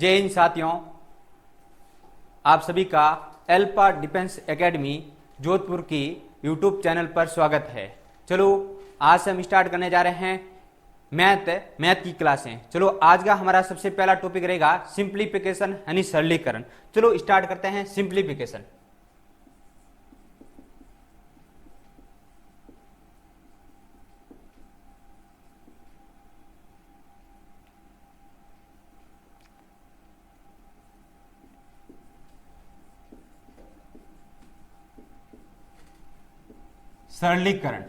जय हिंद साथियों, आप सभी का अल्फा डिफेंस एकेडमी जोधपुर की यूट्यूब चैनल पर स्वागत है। चलो आज से हम स्टार्ट करने जा रहे हैं मैथ की क्लासें। चलो आज का हमारा सबसे पहला टॉपिक रहेगा सिंप्लीफिकेशन यानी सरलीकरण। चलो स्टार्ट करते हैं सिंप्लीफिकेशन। सरलीकरण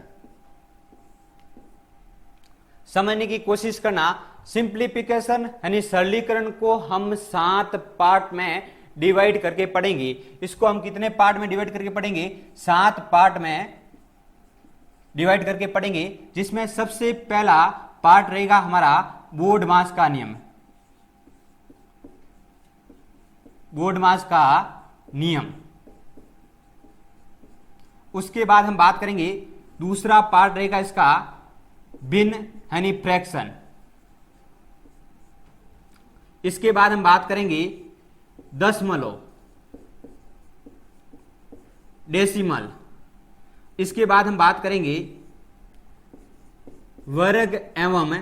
समझने की कोशिश करना। सिंप्लीफिकेशन यानी सरलीकरण को हम 7 पार्ट में डिवाइड करके पढ़ेंगे। इसको हम कितने पार्ट में डिवाइड करके पढ़ेंगे? 7 पार्ट में डिवाइड करके पढ़ेंगे, जिसमें सबसे पहला पार्ट रहेगा हमारा बोर्डमास का नियम। बोर्डमास का नियम। उसके बाद हम बात करेंगे, दूसरा पार्ट रहेगा इसका भिन्न यानी फ्रैक्शन। इसके बाद हम बात करेंगे दशमलव, डेसिमल। इसके बाद हम बात करेंगे वर्ग एवं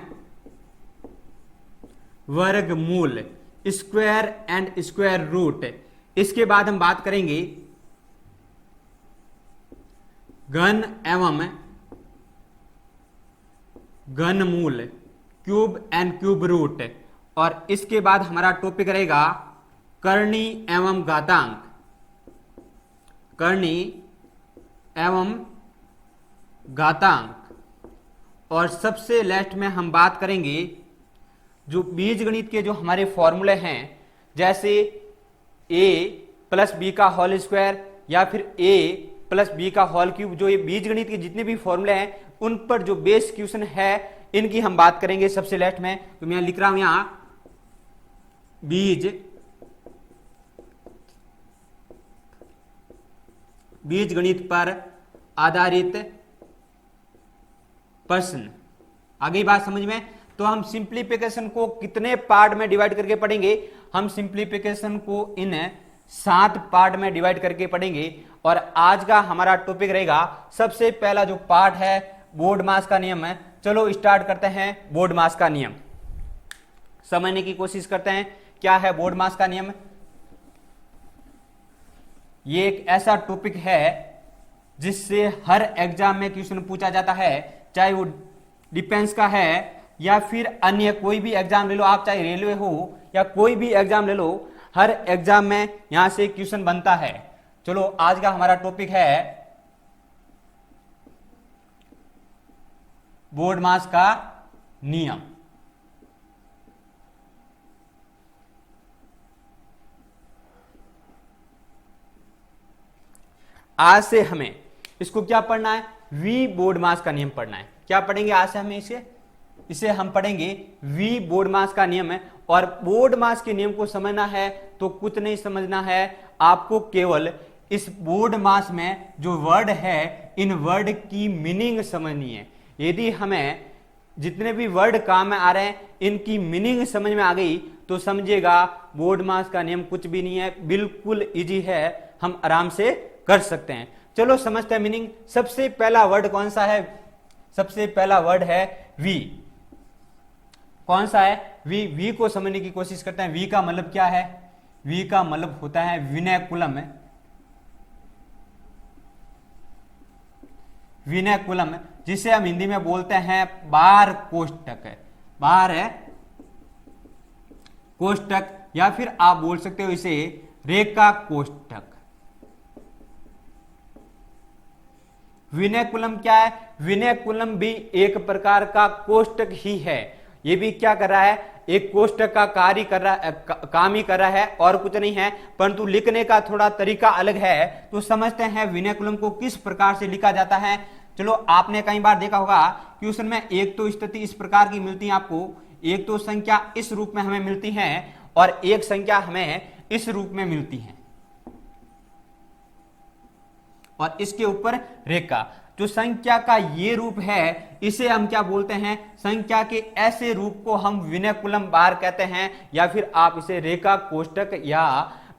वर्गमूल, स्क्वायर एंड स्क्वायर रूट। इसके बाद हम बात करेंगे घन एवं घनमूल, क्यूब एंड क्यूब रूट। और इसके बाद हमारा टॉपिक रहेगा करनी एवं घातांक। करनी एवं घातांक। और सबसे लास्ट में हम बात करेंगे जो बीजगणित के जो हमारे फॉर्मूले हैं, जैसे a प्लस बी का होल स्क्वायर या फिर a प्लस बी का होल क्यूब। जो ये बीजगणित के जितने भी फॉर्मूले हैं उन पर जो बेस क्वेश्चन है इनकी हम बात करेंगे सबसे लास्ट में। तो मैं लिख रहा हूं यहां बीजगणित पर आधारित प्रश्न। आ गई बात समझ में? तो हम सिंप्लीफिकेशन को कितने पार्ट में डिवाइड करके पढ़ेंगे? हम सिंप्लीफिकेशन को इन 7 पार्ट में डिवाइड करके पढ़ेंगे। और आज का हमारा टॉपिक रहेगा, सबसे पहला जो पार्ट है बोर्डमास का नियम है। चलो स्टार्ट करते हैं बोर्डमास का नियम। समझने की कोशिश करते हैं क्या है बोर्डमास का नियम। ये एक ऐसा टॉपिक है जिससे हर एग्जाम में क्वेश्चन पूछा जाता है, चाहे वो डिफेंस का है या फिर अन्य कोई भी एग्जाम ले लो आप, चाहे रेलवे हो या कोई भी एग्जाम ले लो, हर एग्जाम में यहां से क्वेश्चन बनता है। चलो आज का हमारा टॉपिक है बोर्डमास का नियम। आज से हमें इसको क्या पढ़ना है? वी बोर्डमास का नियम पढ़ना है। क्या पढ़ेंगे आज से हमें इसे हम पढ़ेंगे वी बोर्डमास का नियम है। और बोर्डमास के नियम को समझना है तो कुछ नहीं समझना है, आपको केवल इस बोर्डमास में जो वर्ड है इन वर्ड की मीनिंग समझनी है। यदि हमें जितने भी वर्ड काम में आ रहे हैं इनकी मीनिंग समझ में आ गई तो समझिएगा बोर्डमास का नियम कुछ भी नहीं है, बिल्कुल इजी है, हम आराम से कर सकते हैं। चलो समझते हैं मीनिंग। सबसे पहला वर्ड कौन सा है? सबसे पहला वर्ड है वी। कौन सा है? वी। वी को समझने की कोशिश करते हैं। वी का मतलब क्या है? वी का मतलब होता है विनयकुलम। विनयकुलम, जिसे हम हिंदी में बोलते हैं बार कोष्टक। बार है कोष्टक, या फिर आप बोल सकते हो इसे रेखा कोष्टक। विनयकुलम क्या है? विनयकुलम भी एक प्रकार का कोष्टक ही है। ये भी क्या कर रहा है? एक कोष्टक का कार्य कर रहा है, काम ही कर रहा है और कुछ नहीं है, परंतु लिखने का थोड़ा तरीका अलग है। तो समझते हैं विनयकुलम को किस प्रकार से लिखा जाता है। चलो आपने कई बार देखा होगा क्वेश्चन में एक तो स्थिति इस प्रकार की मिलती है आपको, एक तो संख्या इस रूप में हमें मिलती है और एक संख्या हमें इस रूप में मिलती है और इसके ऊपर रेखा। जो संख्या का ये रूप है इसे हम क्या बोलते हैं, संख्या के ऐसे रूप को हम विनयकुलम बार कहते हैं, या फिर आप इसे रेखा कोष्टक या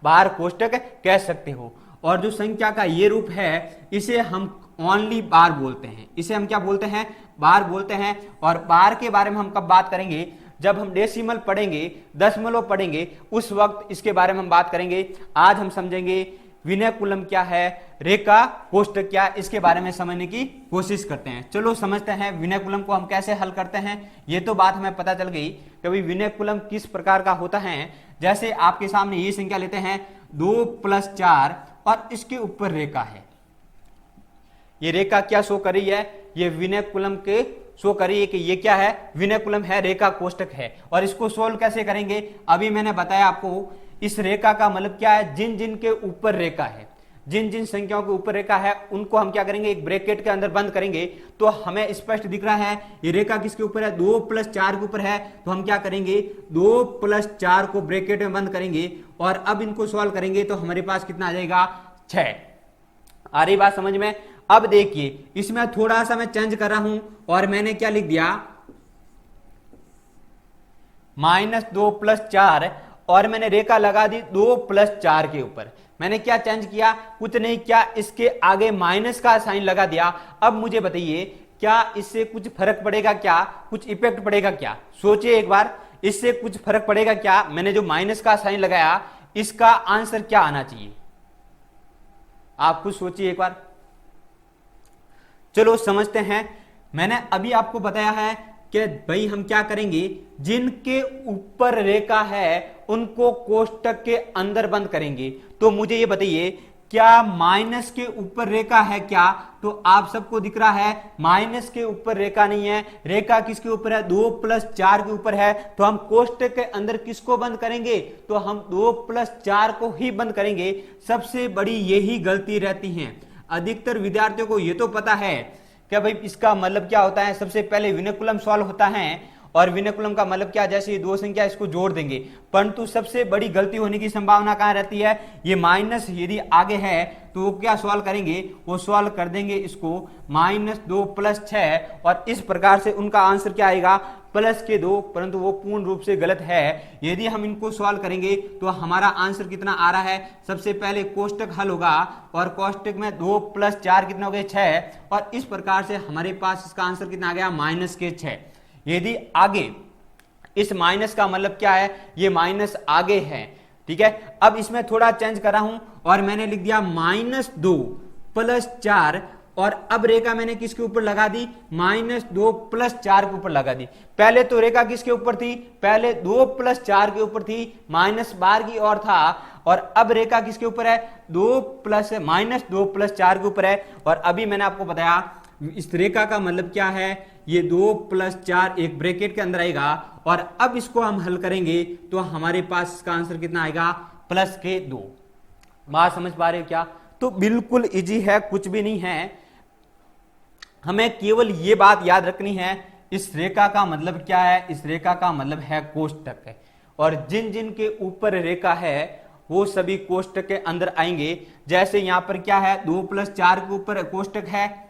बार कोष्टक कह सकते हो। और जो संख्या का ये रूप है इसे हम ओनली बार बोलते हैं, इसे हम क्या बोलते हैं, बार बोलते हैं। और बार के बारे में हम कब बात करेंगे, जब हम डेसिमल पढ़ेंगे, दशमलव पढ़ेंगे, उस वक्त इसके बारे में हम बात करेंगे। आज हम समझेंगे विनयकुलम क्या है, रेखा कोष्टक क्या, इसके बारे में समझने की कोशिश करते हैं। चलो समझते हैं विनयकुलम को हम कैसे हल करते हैं। ये तो बात हमें पता चल गई कि भाई विनयकुलम किस प्रकार का होता है। जैसे आपके सामने ये संख्या लेते हैं 2 + 4 और इसके ऊपर रेखा है, ये रेखा क्या शो कर रही है, ये विनयकुलम के शो कर रही है कि ये क्या है, विनयकुलम है, रेखा कोष्टक है। और इसको सोल्व कैसे करेंगे, अभी मैंने बताया आपको। इस रेखा का मतलब क्या है, जिन जिन के ऊपर रेखा है, जिन जिन संख्याओं के ऊपर रेखा है उनको हम क्या करेंगे, एक ब्रैकेट के अंदर बंद करेंगे। तो हमें स्पष्ट दिख रहा है ये रेखा किसके ऊपर है, 2 + 4 के ऊपर है। तो हम क्या करेंगे, 2 + 4 को ब्रैकेट में बंद करेंगे और अब इनको सॉल्व करेंगे तो हमारे पास कितना आ जाएगा, 6। आ रही बात समझ में। अब देखिए इसमें थोड़ा सा मैं चेंज कर रहा हूं और मैंने क्या लिख दिया, -2 + 4 और मैंने रेखा लगा दी 2 + 4 के ऊपर। मैंने क्या चेंज किया, कुछ नहीं किया, इसके आगे माइनस का साइन लगा दिया। अब मुझे बताइए क्या इससे कुछ फर्क पड़ेगा, क्या कुछ इफेक्ट पड़ेगा क्या, सोचिए एक बार, इससे कुछ फर्क पड़ेगा क्या। मैंने जो माइनस का साइन लगाया इसका आंसर क्या आना चाहिए, आप कुछ सोचिए एक बार। चलो समझते हैं। मैंने अभी आपको बताया है कि भाई हम क्या करेंगे, जिनके ऊपर रेखा है उनको कोष्टक के अंदर बंद करेंगे। तो मुझे ये बताइए क्या माइनस के ऊपर रेखा है क्या, तो आप सबको दिख रहा है माइनस के ऊपर रेखा नहीं है, रेखा किसके ऊपर है, 2 + 4 के ऊपर है। तो हम कोष्टक के अंदर किसको बंद करेंगे, तो हम 2 + 4 को ही बंद करेंगे। सबसे बड़ी यही गलती रहती है। अधिकतर विद्यार्थियों को यह तो पता है कि भाई इसका मतलब क्या होता है, सबसे पहले विनयकुलम सॉल्व होता है और विनयकुलम का मतलब क्या, जैसे ये दो संख्या इसको जोड़ देंगे। परंतु सबसे बड़ी गलती होने की संभावना कहां रहती है, ये माइनस यदि आगे है तो वो क्या सॉल्व करेंगे, वो सॉल्व कर देंगे इसको -2 + 6 और इस प्रकार से उनका आंसर क्या आएगा, +2। परंतु वो पूर्ण रूप से गलत है। यदि हम इनको सॉल्व करेंगे तो हमारा आंसर कितना आ रहा है, सबसे पहले कोष्टक हल होगा और कोष्टक में 2 + 4 कितना हो गया, 6। और इस प्रकार से हमारे पास इसका आंसर कितना आ गया, -6। यदि आगे इस माइनस का मतलब क्या है, ये माइनस आगे है, ठीक है। अब इसमें थोड़ा चेंज कर रहा हूं और मैंने लिख दिया -2 + 4 और अब रेखा मैंने किसके ऊपर लगा दी, -2 + 4 के ऊपर लगा दी। पहले तो रेखा किसके ऊपर थी, पहले 2 + 4 के ऊपर थी, -12 की ओर था। और अब रेखा किसके ऊपर है, -2 + 4 के ऊपर है। और अभी मैंने आपको बताया इस रेखा का मतलब क्या है, ये 2 + 4 एक ब्रैकेट के अंदर आएगा और अब इसको हम हल करेंगे तो हमारे पास इसका आंसर कितना आएगा, +2। बात समझ पा रहे हो क्या। तो बिल्कुल इजी है, कुछ भी नहीं है। हमें केवल ये बात याद रखनी है, इस रेखा का मतलब क्या है, इस रेखा का मतलब है कोष्टक है। और जिन जिन के ऊपर रेखा है वो सभी कोष्टक के अंदर आएंगे। जैसे यहां पर क्या है, 2 + 4 के ऊपर कोष्टक है,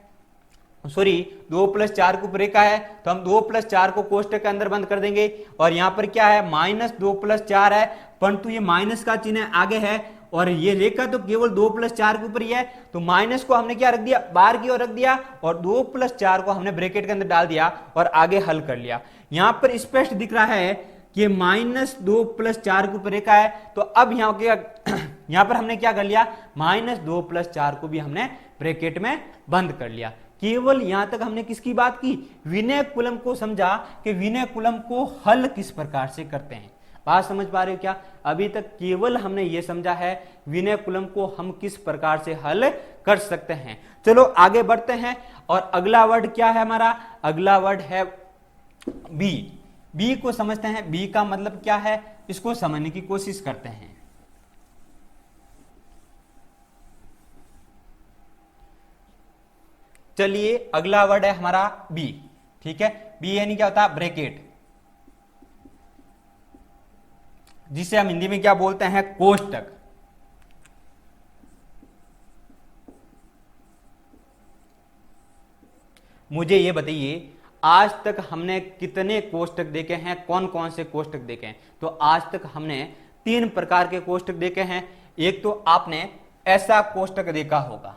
सॉरी 2 + 4 के ऊपर रेखा है, तो हम 2 + 4 को कोष्टक के अंदर बंद कर देंगे। और यहां पर क्या है, -2 + 4 है, परंतु ये माइनस का चिन्ह आगे है और ये रेखा तो केवल 2 + 4 के ऊपर ही है। तो माइनस को हमने क्या रख दिया, बाहर की ओर रख दिया और 2 + 4 को हमने ब्रैकेट के अंदर डाल दिया और आगे हल कर लिया। यहां पर स्पष्ट दिख रहा है कि -2 + 4 के ऊपर रेखा है। तो अब यहां पर हमने क्या कर लिया, -2 + 4 को भी हमने ब्रैकेट में बंद कर लिया। केवल यहां तक हमने किसकी बात की, विनयकुलम को समझा कि विनयकुलम को हल किस प्रकार से करते हैं। बात समझ पा रहे हो क्या। अभी तक केवल हमने ये समझा है विनयकुलम को हम किस प्रकार से हल कर सकते हैं। चलो आगे बढ़ते हैं और अगला वर्ड क्या है हमारा, अगला वर्ड है बी। बी को समझते हैं, बी का मतलब क्या है इसको समझने की कोशिश करते हैं। चलिए अगला वर्ड है हमारा बी, ठीक है। बी यानी क्या होता है, ब्रैकेट, जिसे हम हिंदी में क्या बोलते हैं, कोष्टक। मुझे ये बताइए आज तक हमने कितने कोष्टक देखे हैं, कौन कौन से कोष्टक देखे हैं? तो आज तक हमने 3 प्रकार के कोष्टक देखे हैं। एक तो आपने ऐसा कोष्टक देखा होगा,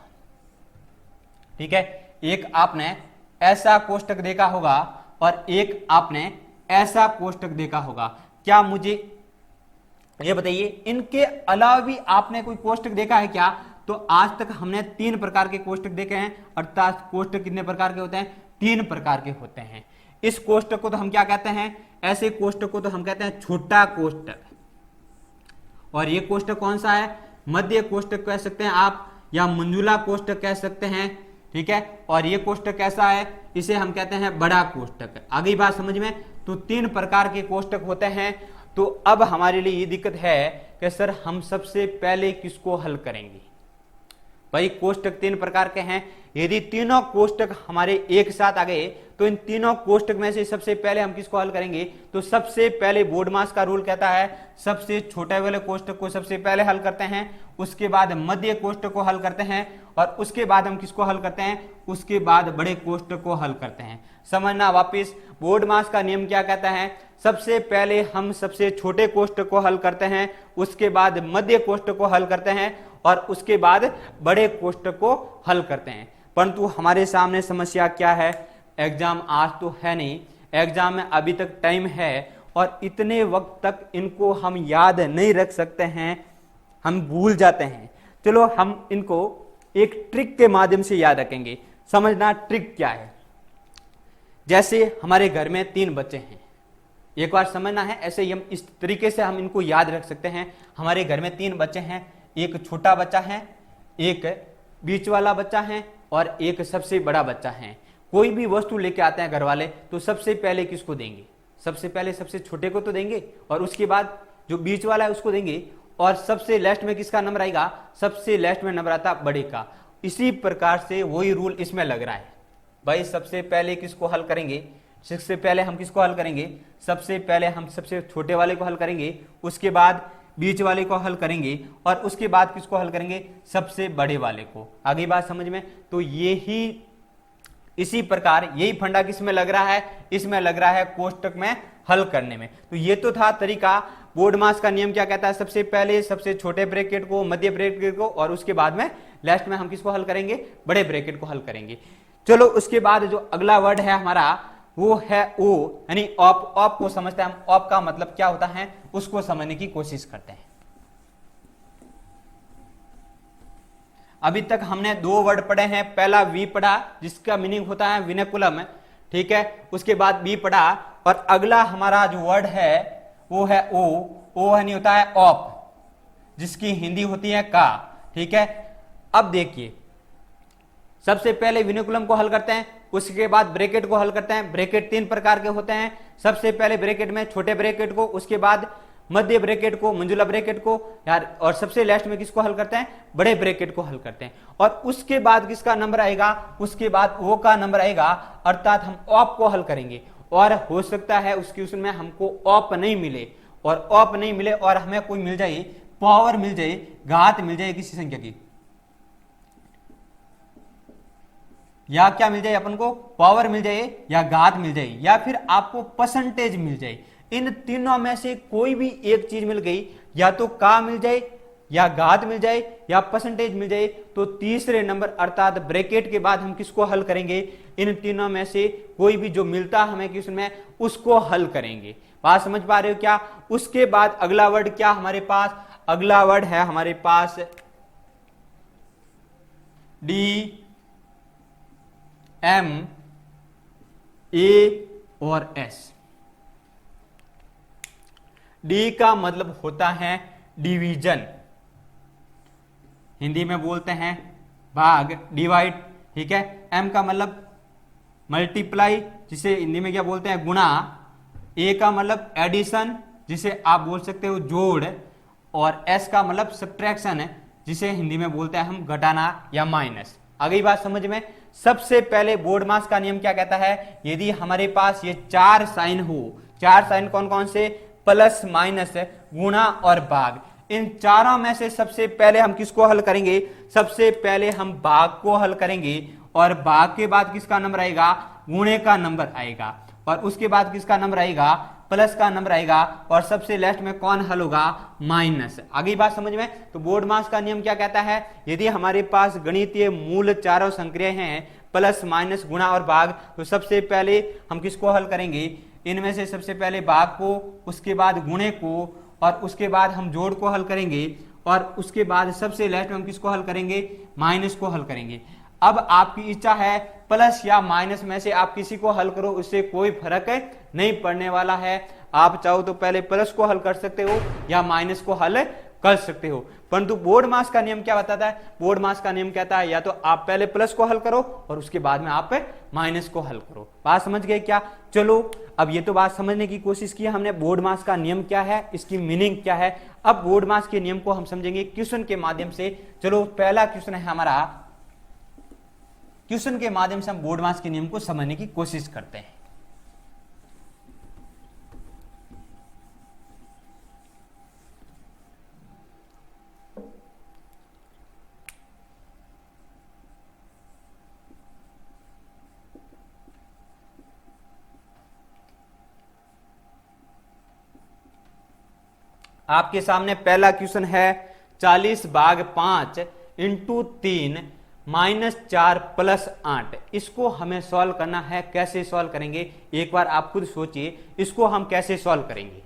ठीक है, एक आपने ऐसा कोष्टक देखा होगा और एक आपने ऐसा कोष्टक देखा होगा। क्या मुझे ये बताइए इनके अलावा भी आपने कोई कोष्टक देखा है क्या? तो आज तक हमने 3 प्रकार के कोष्टक देखे हैं, अर्थात कोष्टक कितने प्रकार के होते हैं? 3 प्रकार के होते हैं। इस कोष्टक को तो हम क्या कहते हैं? ऐसे कोष्टक को तो हम कहते हैं छोटा कोष्टक। और ये कोष्टक कौन सा है? मध्य कोष्टक कह सकते हैं आप, या मंजुला कोष्टक कह सकते हैं, ठीक है। और ये कोष्टक कैसा है? इसे हम कहते हैं बड़ा कोष्टक। आ गई बात समझ में? तो 3 प्रकार के कोष्टक होते हैं। तो अब हमारे लिए ये दिक्कत है कि सर हम सबसे पहले किसको हल करेंगे? भाई कोष्टक 3 प्रकार के हैं, यदि तीनों कोष्टक हमारे एक साथ आ गए तो इन तीनों कोष्टक में से सबसे पहले हम किसको हल करेंगे? तो सबसे पहले बोडमास का रूल कहता है सबसे छोटे वाले कोष्टक को सबसे पहले हल करते हैं, उसके बाद मध्य कोष्टक को हल करते हैं, और उसके बाद हम किसको हल करते हैं? उसके बाद बड़े कोष्टक को हल करते हैं। समझना वापिस, बोडमास का नियम क्या कहता है? सबसे पहले हम सबसे छोटे कोष्टक को हल करते हैं, उसके बाद मध्य कोष्टक को हल करते हैं, और उसके बाद बड़े कोष्टक को हल करते हैं। परंतु हमारे सामने समस्या क्या है? एग्जाम आज तो है नहीं, एग्जाम में अभी तक टाइम है, और इतने वक्त तक इनको हम याद नहीं रख सकते हैं, हम भूल जाते हैं। चलो हम इनको एक ट्रिक के माध्यम से याद रखेंगे। समझना ट्रिक क्या है। जैसे हमारे घर में 3 बच्चे हैं, एक बार समझना है, ऐसे हम इस तरीके से हम इनको याद रख सकते हैं। हमारे घर में 3 बच्चे हैं, एक छोटा बच्चा है, एक बीच वाला बच्चा है, और एक सबसे बड़ा बच्चा है। कोई भी वस्तु लेके आते हैं घर वाले तो सबसे पहले किसको देंगे? सबसे पहले सबसे छोटे को तो देंगे, और उसके बाद जो बीच वाला है उसको देंगे, और सबसे लास्ट में किसका नंबर आएगा? सबसे लास्ट में नंबर आता बड़े का। इसी प्रकार से वही रूल इसमें लग रहा है। भाई सबसे पहले किसको हल करेंगे? सबसे पहले हम किसको हल करेंगे? सबसे पहले हम सबसे छोटे वाले को हल करेंगे, उसके बाद बीच वाले को हल करेंगे, और उसके बाद किसको हल करेंगे? सबसे बड़े वाले को। आगे बात समझ में? तो ये ही इसी प्रकार यही फंडा किसमें लग रहा है? इसमें लग रहा है कोष्टक में हल करने में। तो ये तो था तरीका। बोडमास का नियम क्या कहता है? सबसे पहले सबसे छोटे ब्रैकेट को, मध्य ब्रैकेट को, और उसके बाद में लास्ट में हम किसको हल करेंगे? बड़े ब्रैकेट को हल करेंगे। चलो उसके बाद जो अगला वर्ड है हमारा वो है ओ, यानी ऑप। ऑप को समझते हैं हम, ऑप का मतलब क्या होता है उसको समझने की कोशिश करते हैं। अभी तक हमने 2 वर्ड पढ़े हैं। पहला वी पढ़ा जिसका मीनिंग होता है विनकुलम, ठीक है। उसके बाद बी पढ़ा, और अगला हमारा जो वर्ड है वो है ओ। ओ नहीं होता है ऑप, जिसकी हिंदी होती है का, ठीक है। अब देखिए सबसे पहले विनकुलम को हल करते हैं, उसके बाद ब्रैकेट को हल करते हैं। ब्रैकेट 3 प्रकार के होते हैं। सबसे पहले ब्रैकेट में छोटे ब्रैकेट को, उसके बाद मध्य ब्रैकेट को, मंजुला ब्रैकेट को यार, और सबसे लास्ट में किसको हल करते हैं? बड़े ब्रैकेट को हल करते हैं। और उसके बाद किसका नंबर आएगा? उसके बाद ओ का नंबर आएगा, अर्थात हम ऑप को हल करेंगे। और हो सकता है उसकी उसमें हमको ऑप नहीं मिले, और ऑप नहीं मिले और हमें कोई मिल जाए, पावर मिल जाए, घात मिल जाए किसी संख्या की, या क्या मिल जाए अपन को? पावर मिल जाए, या घात मिल जाए, या फिर आपको परसेंटेज मिल जाए। इन तीनों में से कोई भी एक चीज मिल गई, या तो का मिल जाए, या घात मिल जाए, या परसेंटेज मिल जाए, तो तीसरे नंबर अर्थात ब्रैकेट के बाद हम किसको हल करेंगे? इन तीनों में से कोई भी जो मिलता हमें किस में, उसको हल करेंगे। बात समझ पा रहे हो क्या? उसके बाद अगला वर्ड क्या हमारे पास? अगला वर्ड है हमारे पास डी, एम, ए और एस। डी का मतलब होता है डिवीजन, हिंदी में बोलते हैं भाग, डिवाइड, ठीक है। एम का मतलब मल्टीप्लाई, जिसे हिंदी में क्या बोलते हैं? गुणा। ए का मतलब एडिशन, जिसे आप बोल सकते हो जोड़, और एस का मतलब सब्ट्रैक्शन है, जिसे हिंदी में बोलते हैं हम घटाना या माइनस। आ गई बात समझ में? सबसे पहले बोडमास का नियम क्या कहता है? यदि हमारे पास ये 4 साइन हो, 4 साइन कौन कौन से? प्लस, माइनस, गुणा और भाग। इन चारों में से सबसे पहले हम किसको हल करेंगे? सबसे पहले हम भाग को हल करेंगे, और भाग के बाद किसका नंबर आएगा, गुणे का नंबर आएगा, और उसके बाद किसका नंबर आएगा, प्लस का नंबर आएगा, और सबसे लास्ट में कौन हल होगा, माइनस। आगे बात समझ में। तो बोर्ड मास का नियम क्या कहता है, यदि हमारे पास गणितीय मूल चारों संक्रियाएं हैं, प्लस माइनस गुणा और भाग, तो सबसे पहले हम किसको हल करेंगे, इनमें से सबसे पहले भाग को, उसके बाद गुणे को, और उसके बाद हम जोड़ को हल करेंगे, और उसके बाद सबसे लास्ट में हम किसको हल करेंगे, माइनस को हल करेंगे। अब आपकी इच्छा है प्लस या माइनस में से आप किसी को हल करो, उससे कोई फर्क नहीं पड़ने वाला है। आप चाहो तो पहले प्लस को हल कर सकते हो या माइनस को हल कर सकते हो, परंतु बोर्ड मास का नियम क्या बताता है, बोर्ड मास का नियम कहता है या तो आप पहले प्लस को हल करो और उसके बाद में आप माइनस को हल करो। बात समझ गए क्या। चलो अब ये तो बात समझने की कोशिश की हमने, बोर्ड मास का नियम क्या है, इसकी मीनिंग क्या है। अब बोर्ड मास के नियम को हम समझेंगे क्वेश्चन के माध्यम से। चलो पहला क्वेश्चन है हमारा, क्वेश्चन के माध्यम से हम बोर्ड मास के नियम को समझने की कोशिश करते हैं। आपके सामने पहला क्वेश्चन है 40/5 इंटू 3 -4 + 8। इसको हमें सॉल्व करना है। कैसे सॉल्व करेंगे, एक बार आप खुद सोचिए, इसको हम कैसे सॉल्व करेंगे।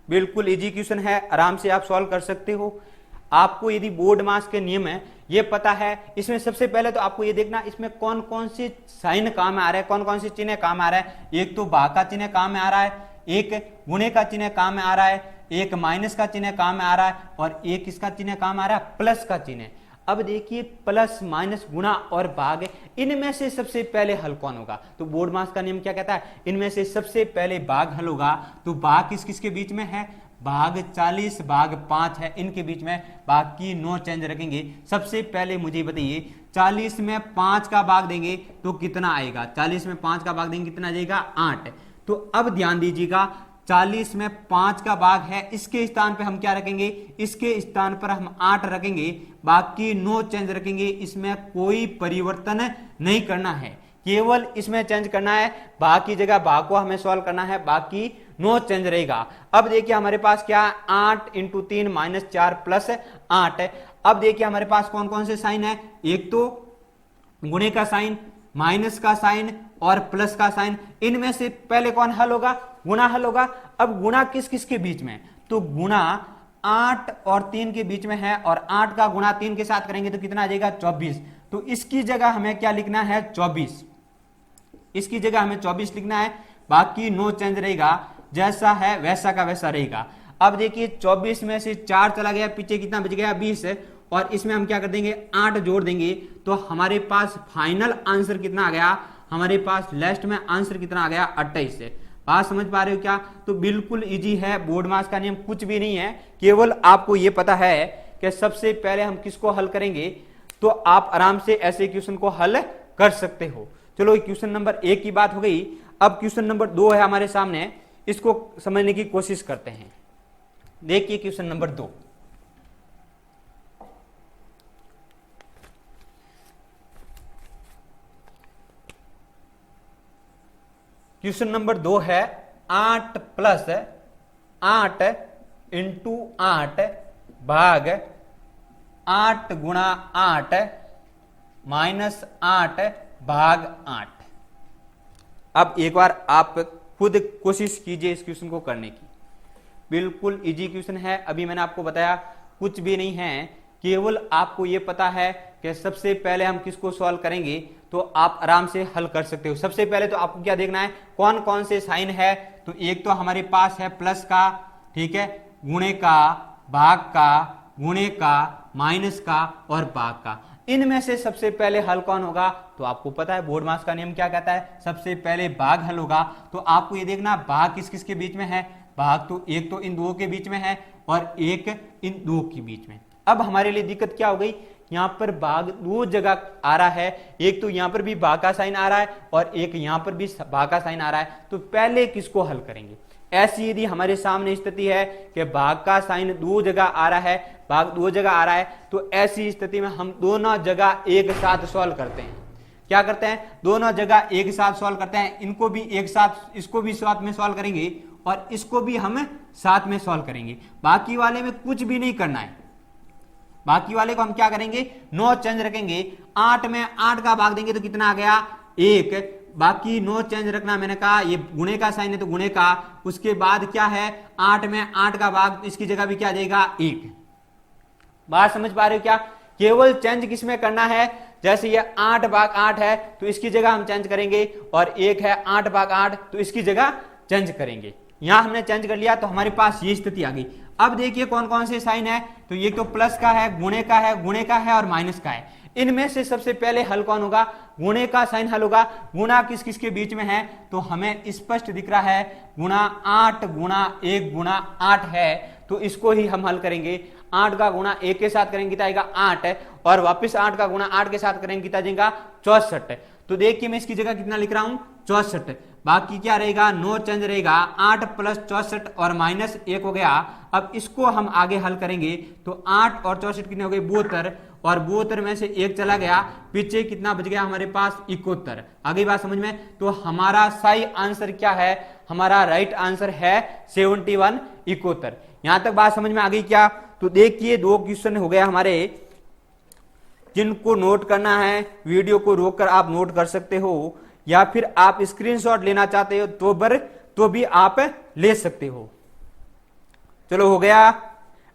बिल्कुल इजी क्वेश्चन है, आराम से आप सॉल्व कर सकते हो। आपको यदि बोर्ड मास के नियम है ये पता है, इसमें सबसे पहले तो आपको ये देखना इसमें कौन कौन से साइन काम में आ रहा है, कौन कौन से चिन्ह काम में आ रहा है। एक तो भाग का चिन्ह काम में आ रहा है, एक गुणे का चिन्ह काम में आ रहा है, एक माइनस का चिन्ह काम में आ रहा है, और एक किसका चिन्ह काम में आ रहा है, प्लस का चिन्ह। अब देखिए प्लस माइनस गुणा और भाग, इनमें से सबसे पहले हल कौन होगा। तो बोर्ड मास का नियम क्या कहता है, इनमें से सबसे पहले भाग हल होगा। तो भाग किस किस के बीच में है, भाग 40/5 है, इनके बीच में, बाकी नो चेंज रखेंगे। सबसे पहले मुझे बताइए 40 में 5 का भाग देंगे तो कितना आएगा, 40 में 5 का भाग देंगे कितना आ जाएगा, 8। तो अब ध्यान दीजिएगा 40 में 5 का भाग है, इसके स्थान पे हम क्या रखेंगे, इसके स्थान पर हम 8 रखेंगे, बाकी नो चेंज रखेंगे। इसमें कोई परिवर्तन नहीं करना है, केवल इसमें चेंज करना है, भाग की जगह भाग को हमें सॉल्व करना है, बाकी नो चेंज रहेगा। अब देखिए हमारे पास क्या है, 8 × 3 -4 + 8। अब देखिए हमारे पास कौन कौन से साइन है, एक तो गुणे का साइन, माइनस का साइन और प्लस का साइन। इनमें से पहले कौन हल होगा, गुणा हल होगा। अब गुणा किस किस के बीच में, तो गुणा 8 और 3 के बीच में है, और 8 का गुणा 3 के साथ करेंगे तो कितना आ जाएगा, 24। तो इसकी जगह हमें क्या लिखना है, 24। इसकी जगह हमें 24 लिखना है, बाकी नो चेंज रहेगा, जैसा है वैसा का वैसा रहेगा। अब देखिए 24 में से 4 चला गया, पीछे कितना बच गया, 20, और इसमें हम क्या कर देंगे, 8 जोड़ देंगे, तो हमारे पास फाइनल आंसर कितना आ गया, हमारे पास लास्ट में आंसर कितना आ गया, 28। बात समझ पा रहे हो क्या। तो बिल्कुल इजी है, बोर्ड मास का नियम कुछ भी नहीं है, केवल आपको यह पता है कि सबसे पहले हम किसको हल करेंगे, तो आप आराम से ऐसे क्वेश्चन को हल कर सकते हो। चलो क्वेश्चन नंबर 1 की बात हो गई। अब क्वेश्चन नंबर 2 है हमारे सामने, इसको समझने की कोशिश करते हैं। देखिए क्वेश्चन नंबर 2, क्वेश्चन नंबर 2 है 8 + 8 × 8 भाग 8 × 8 -8 भाग 8। अब एक बार आप खुद कोशिश कीजिए इस क्वेश्चन को करने की। बिल्कुल इजी क्वेश्चन है, अभी मैंने आपको बताया कुछ भी नहीं है, केवल आपको यह पता है कि सबसे पहले हम किसको सॉल्व करेंगे, तो आप आराम से हल कर सकते हो। सबसे पहले तो आपको क्या देखना है, कौन कौन से साइन है। तो एक तो हमारे पास है प्लस का, ठीक है, गुणे का, भाग का, गुणे का, माइनस का और भाग का। इनमें से सबसे पहले हल कौन होगा, तो आपको पता है बोर्ड मास का नियम क्या कहता है, सबसे पहले भाग हल होगा। तो आपको ये देखना भाग किस किस के बीच में है, भाग तो एक तो इन दो के बीच में है और एक इन दो के बीच में। अब हमारे लिए दिक्कत क्या हो गई, यहां पर भाग दो जगह आ रहा है, एक तो यहां पर भी भाग का साइन आ रहा है और एक यहां पर भी भाग का साइन आ रहा है। तो पहले किसको हल करेंगे, ऐसी यदि हमारे सामने स्थिति है कि भाग का साइन दो जगह आ रहा है, भाग दो जगह आ रहा है, तो ऐसी स्थिति में हम दोनों जगह एक साथ सॉल्व करते हैं। क्या करते हैं, दोनों जगह एक साथ सॉल्व करते हैं, इनको भी एक साथ, इसको भी साथ में सॉल्व करेंगे और इसको भी हम साथ में सॉल्व करेंगे। बाकी वाले में कुछ भी नहीं करना है, बाकी वाले को हम क्या करेंगे, नो चेंज रखेंगे। 8 में 8 का भाग देंगे तो कितना आ गया, 1। बाकी नो चेंज रखना, मैंने कहा ये गुणे का साइन है तो गुणे का, उसके बाद क्या है 8 में 8 का भाग, इसकी जगह भी क्या आ जाएगा 1। बात समझ पा रहे हो क्या, केवल चेंज किसमें करना है, जैसे ये 8 भाग 8 है तो इसकी जगह हम चेंज करेंगे, और 1 है 8 भाग 8 तो इसकी जगह चेंज करेंगे। यहां हमने चेंज कर लिया तो हमारे पास ये स्थिति आ गई। अब देखिए कौन कौन से साइन है, तो ये तो प्लस का है, गुणे का है, गुणे का है और माइनस का है। इनमें से सबसे पहले हल कौन होगा, गुणे का साइन हल होगा। गुणा किस किस के बीच में है, तो हमें स्पष्ट दिख रहा है, गुणा 8 गुणा 1 गुणा 8 है, तो इसको ही हम हल करेंगे। 8 का गुणा 1 के साथ करेंगे कितना आएगा 8, और वापस 8 का गुणा 8 के साथ करेंगे कितना जाएगा 64। तो देखिए मैं इसकी जगह कितना लिख रहा हूं 64, बाकी क्या रहेगा, नो चेंज रहेगा, 8 प्लस 64 और माइनस 1 हो गया। अब इसको हम आगे हल करेंगे तो 8 और 64 कितने हो गए 72, और 72 में से 1 चला गया, पीछे कितना बच गया हमारे पास 71। आगे बात समझ में, तो हमारा सही आंसर क्या है, हमारा राइट आंसर है 71 71। यहां तक बात समझ में आ गई क्या, तो देखिए 2 क्वेश्चन हो गया हमारे, जिनको नोट करना है वीडियो को रोककर आप नोट कर सकते हो, या फिर आप स्क्रीनशॉट लेना चाहते हो तो भी आप ले सकते हो। चलो हो गया,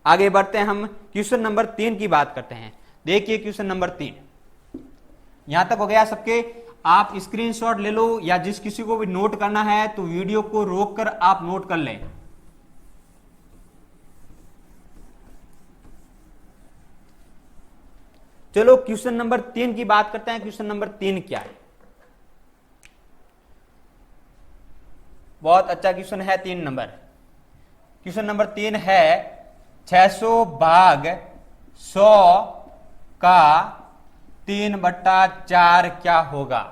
आगे बढ़ते हैं, हम क्वेश्चन नंबर 3 की बात करते हैं। देखिए क्वेश्चन नंबर 3 यहां तक हो गया सबके, आप स्क्रीनशॉट ले लो, या जिस किसी को भी नोट करना है तो वीडियो को रोककर आप नोट कर लें। चलो क्वेश्चन नंबर 3 की बात करते हैं। क्वेश्चन नंबर 3 क्या है, बहुत अच्छा क्वेश्चन है 3 नंबर। क्वेश्चन नंबर 3 है 600 भाग 100 का 3/4 क्या होगा।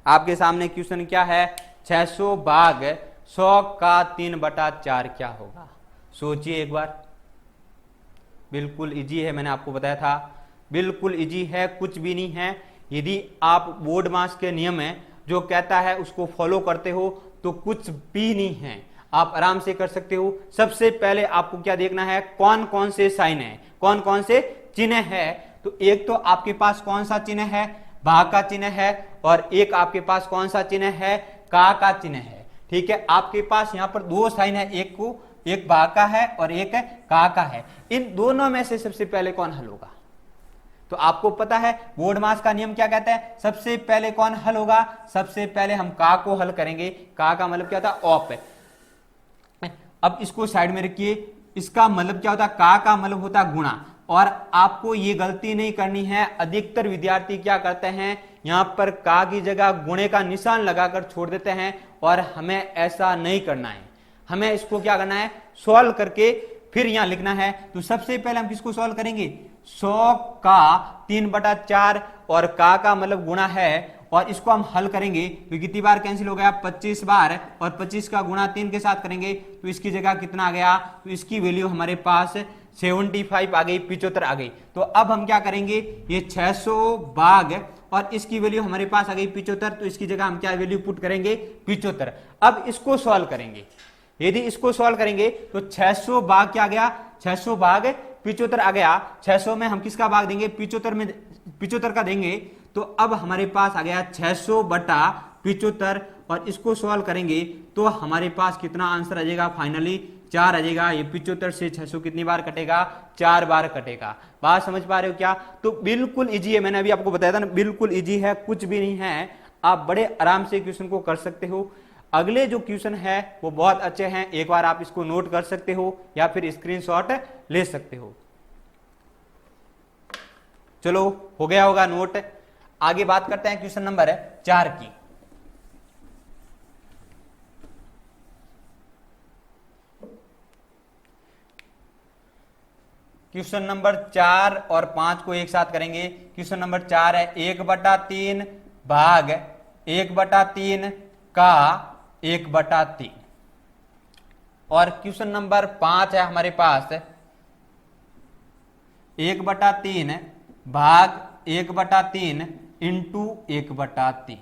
आपके सामने क्वेश्चन क्या है, 600 भाग 100 का 3/4 क्या होगा। सोचिए एक बार, बिल्कुल इजी है, मैंने आपको बताया था बिल्कुल इजी है, कुछ भी नहीं है। यदि आप बोर्ड मास के नियम है जो कहता है उसको फॉलो करते हो तो कुछ भी नहीं है, आप आराम से कर सकते हो। सबसे पहले आपको क्या देखना है, कौन कौन से साइन है, कौन कौन से चिन्ह है। तो एक तो आपके पास कौन सा चिन्ह है, भाग का चिन्ह है, और एक आपके पास कौन सा चिन्ह है, का चिन्ह है। ठीक है, आपके पास यहाँ पर 2 साइन है, एक भाग का है और एक का है। इन दोनों में से सबसे पहले कौन हल होगा, तो आपको पता है बोर्ड मास का नियम क्या कहता है, सबसे पहले कौन हल होगा, सबसे पहले हम का को हल करेंगे। का मतलब क्या था, ऑप। अब इसको साइड में रखिए, इसका मतलब क्या होता है, का मतलब होता है गुणा। और आपको ये गलती नहीं करनी है, अधिकतर विद्यार्थी क्या करते हैं, यहां पर का की जगह गुणे का निशान लगाकर छोड़ देते हैं, और हमें ऐसा नहीं करना है। हमें इसको क्या करना है, सॉल्व करके फिर यहां लिखना है। तो सबसे पहले हम किसको सॉल्व करेंगे, 100 का 3/4, और का मतलब गुणा है, और इसको हम हल करेंगे तो कितनी बार कैंसिल हो गया, 25 बार, और 25 का गुणा 3 के साथ करेंगे तो इसकी जगह कितना आ गया, तो इसकी वैल्यू हमारे पास 75 आ गई, 75 आ गई। तो अब हम क्या करेंगे, ये 600 भाग और इसकी वैल्यू हमारे पास आ गई 75, तो इसकी जगह हम क्या वैल्यू पुट करेंगे 75। अब इसको सॉल्व करेंगे, यदि इसको सॉल्व करेंगे तो 600 भाग क्या आ गया, 600 भाग 75 आ गया। 600 में हम किसका भाग देंगे, 75 का देंगे, तो अब हमारे पास आ गया 600/75, और इसको सॉल्व करेंगे तो हमारे पास कितना आंसर आ जाएगा, फाइनली 4 आ जाएगा। ये 75 से 600 कितनी बार कटेगा, 4 बार कटेगा। बात समझ पा रहे हो क्या, तो बिल्कुल इजी है, मैंने अभी आपको बताया था ना, बिल्कुल इजी है, कुछ भी नहीं है, आप बड़े आराम से क्वेश्चन को कर सकते हो। अगले जो क्वेश्चन है वो बहुत अच्छे हैं, एक बार आप इसको नोट कर सकते हो या फिर स्क्रीनशॉट ले सकते हो। चलो हो गया होगा नोट, आगे बात करते हैं क्वेश्चन नंबर 4 की। क्वेश्चन नंबर 4 और 5 को एक साथ करेंगे। क्वेश्चन नंबर 4 है 1/3 भाग 1/3 का 1/3, और क्वेश्चन नंबर 5 है हमारे पास 1/3 भाग 1/3 इंटू 1/3।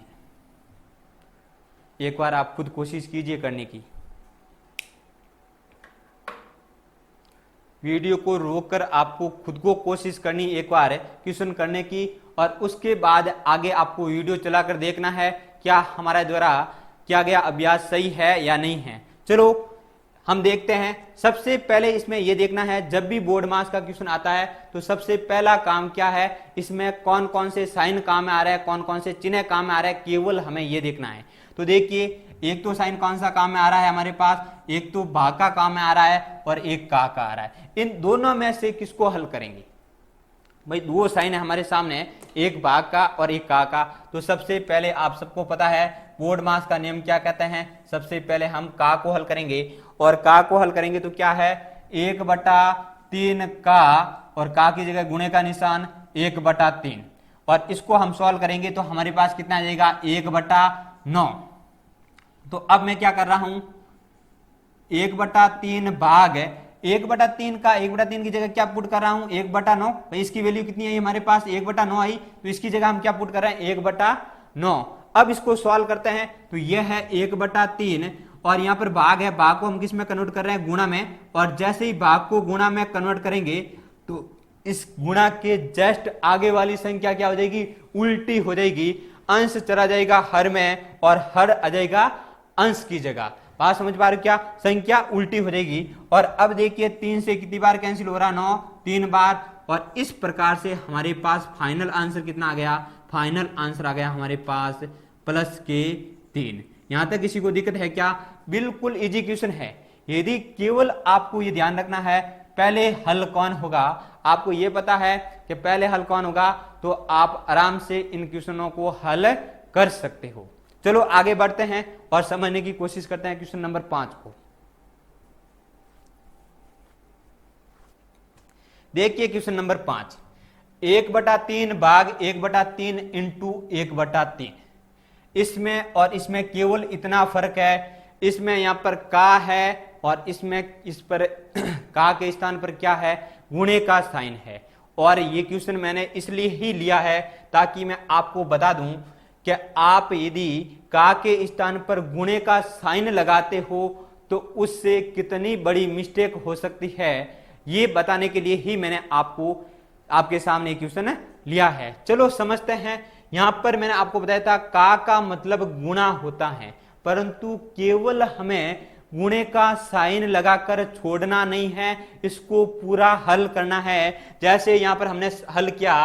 एक बार आप खुद कोशिश कीजिए करने की, वीडियो को रोककर आपको खुद को कोशिश करनी एक बार क्वेश्चन करने की, और उसके बाद आगे आपको वीडियो चलाकर देखना है क्या हमारे द्वारा किया गया अभ्यास सही है या नहीं है। चलो हम देखते हैं। सबसे पहले इसमें यह देखना है, जब भी बोर्ड मास का क्वेश्चन आता है तो सबसे पहला काम क्या है, इसमें कौन कौन से साइन काम में आ रहा है, कौन कौन से चिन्ह काम में आ रहा है, केवल हमें यह देखना है। तो देखिए, एक तो साइन कौन सा काम में आ रहा है हमारे पास, एक तो भाग का काम में आ रहा है और एक का आ रहा है। इन दोनों में से किसको हल करेंगे भाई? दो साइन है हमारे सामने, एक भाग का और एक का। तो सबसे पहले आप सबको पता है बोर्ड मास का नियम क्या कहते हैं। सबसे पहले हम का को हल करेंगे, और का को हल करेंगे तो क्या है 1/3 का, और का की जगह गुणे का निशान 1/3, और इसको हम सॉल्व करेंगे तो हमारे पास कितना आ जाएगा 1/9। तो अब मैं क्या कर रहा हूं, 1/3 भाग 1/3 का 1/3 की जगह क्या पुट कर रहा हूं 1/9। भाई इसकी वैल्यू कितनी आई हमारे पास 1/9 आई, तो इसकी जगह हम क्या पुट कर रहे हैं 1/9। अब इसको सॉल्व करते हैं तो यह है 1/3, और यहां पर भाग है, भाग को हम किस में कन्वर्ट कर रहे हैं गुणा में, और जैसे ही भाग को गुणा में कन्वर्ट करेंगे तो इस गुणा के जस्ट आगे वाली संख्या क्या हो जाएगी, उल्टी हो जाएगी, अंश चला जाएगा हर में और हर आ जाएगा अंश की जगह। बात समझ पा रहे हो क्या, संख्या उल्टी हो जाएगी। और अब देखिए 3 से कितनी बार कैंसिल हो रहा, 9 3 बार, और इस प्रकार से हमारे पास फाइनल आंसर कितना आ गया, फाइनल आंसर आ गया हमारे पास +3। यहां तक किसी को दिक्कत है क्या? बिल्कुल इजी क्वेश्चन है। यदि केवल आपको ये ध्यान रखना है पहले हल कौन होगा, आपको ये पता है कि पहले हल कौन होगा, तो आप आराम से इन क्वेश्चनों को हल कर सकते हो। चलो आगे बढ़ते हैं और समझने की कोशिश करते हैं क्वेश्चन नंबर 5 को। देखिए क्वेश्चन नंबर 5, 1/3 भाग 1/3 इंटू 1/3। इसमें और इसमें केवल इतना फर्क है, इसमें यहां पर का है और इसमें इस पर का के स्थान पर क्या है, गुणे का साइन है। और ये क्वेश्चन मैंने इसलिए ही लिया है ताकि मैं आपको बता दूं कि आप यदि का के स्थान पर गुणे का साइन लगाते हो तो उससे कितनी बड़ी मिस्टेक हो सकती है, ये बताने के लिए ही मैंने आपके सामने क्वेश्चन लिया है। चलो समझते हैं। यहां पर मैंने आपको बताया था का मतलब गुणा होता है, परंतु केवल हमें गुणे का साइन लगाकर छोड़ना नहीं है, इसको पूरा हल करना है। जैसे यहां पर हमने हल किया